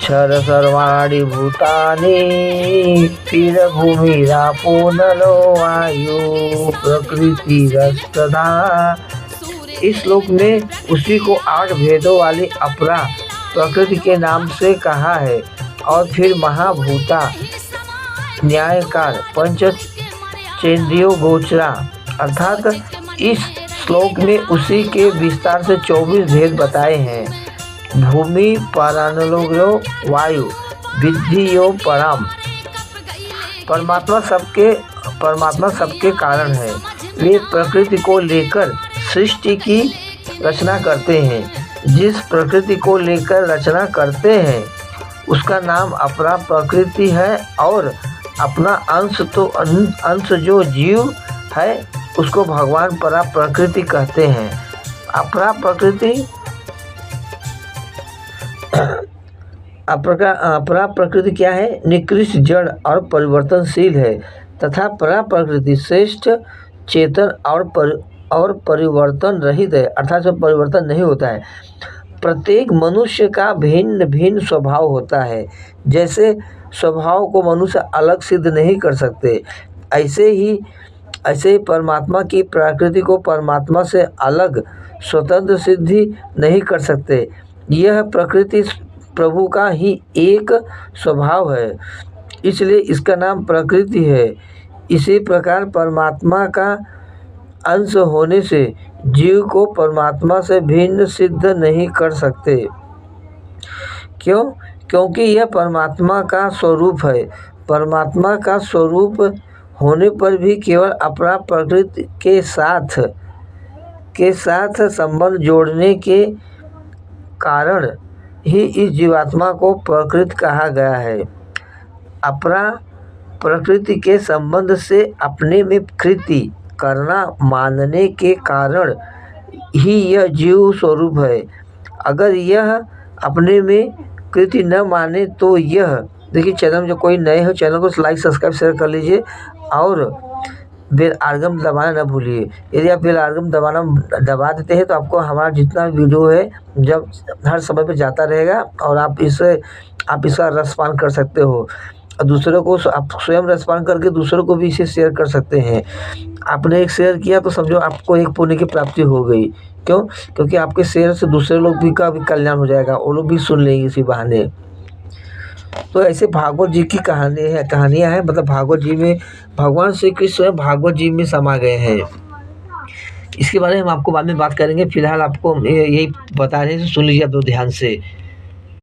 क्षर सर्वाणि भूतानि फिर भूमिरापो नलो वायु प्रकृतिरस्तथा। इस श्लोक में उसी को 8 भेदों वाली अपरा प्रकृति के नाम से कहा है। और फिर महाभूता न्यायकार पंचचेंद्रियो गोचरा, अर्थात इस श्लोक में उसी के विस्तार से 24 भेद बताए हैं। भूमि परानलोग्रो वायु विद्धि यो परम। परमात्मा सबके कारण है। वे प्रकृति को लेकर सृष्टि की रचना करते हैं। जिस प्रकृति को लेकर रचना करते हैं उसका नाम अपरा प्रकृति है। और अपना अंश जो जीव है उसको भगवान परा प्रकृति कहते हैं। अपरा प्रकृति क्या है? निकृष्ट, जड़ और परिवर्तनशील है तथा परा प्रकृति श्रेष्ठ, चेतन और परिवर्तन रहित है, अर्थात सब परिवर्तन नहीं होता है। प्रत्येक मनुष्य का भिन्न भिन्न स्वभाव होता है। जैसे स्वभाव को मनुष्य अलग सिद्ध नहीं कर सकते, ऐसे ही परमात्मा की प्रकृति को परमात्मा से अलग स्वतंत्र सिद्धि नहीं कर सकते। यह प्रकृति प्रभु का ही एक स्वभाव है, इसलिए इसका नाम प्रकृति है। इसी प्रकार परमात्मा का अंश होने से जीव को परमात्मा से भिन्न सिद्ध नहीं कर सकते। क्यों? क्योंकि यह परमात्मा का स्वरूप है। परमात्मा का स्वरूप होने पर भी केवल अपरा प्रकृति के साथ संबंध जोड़ने के कारण ही इस जीवात्मा को प्रकृति कहा गया है। अपरा प्रकृति के संबंध से अपने में कृति करना मानने के कारण ही यह जीव स्वरूप है। अगर यह अपने में कृति न माने तो यह, देखिए चैनल में जो कोई नए हो चैनल को लाइक सब्सक्राइब शेयर कर लीजिए और बेल आइकन दबाना न भूलिए। यदि आप बेल आइकन दबा देते हैं तो आपको हमारा जितना वीडियो है जब हर समय पे जाता रहेगा और आप इसका रसपान कर सकते हो। और दूसरों को आप स्वयं रसपान करके दूसरों को भी इसे शेयर कर सकते हैं। आपने एक शेयर किया तो समझो आपको एक पुण्य की प्राप्ति हो गई। क्यों? क्योंकि आपके शेयर से दूसरे लोग का भी कल्याण हो जाएगा, वो लोग भी सुन लेंगे इसी बहाने। तो ऐसे भागवत जी की कहानियाँ हैं, मतलब भागवत जी में भगवान श्री कृष्ण स्वयं भागवत जी में समा गए हैं। इसके बारे में हम आपको बाद में बात करेंगे। फिलहाल आपको यही बता रहे हैं, सुन लीजिए आप ध्यान से।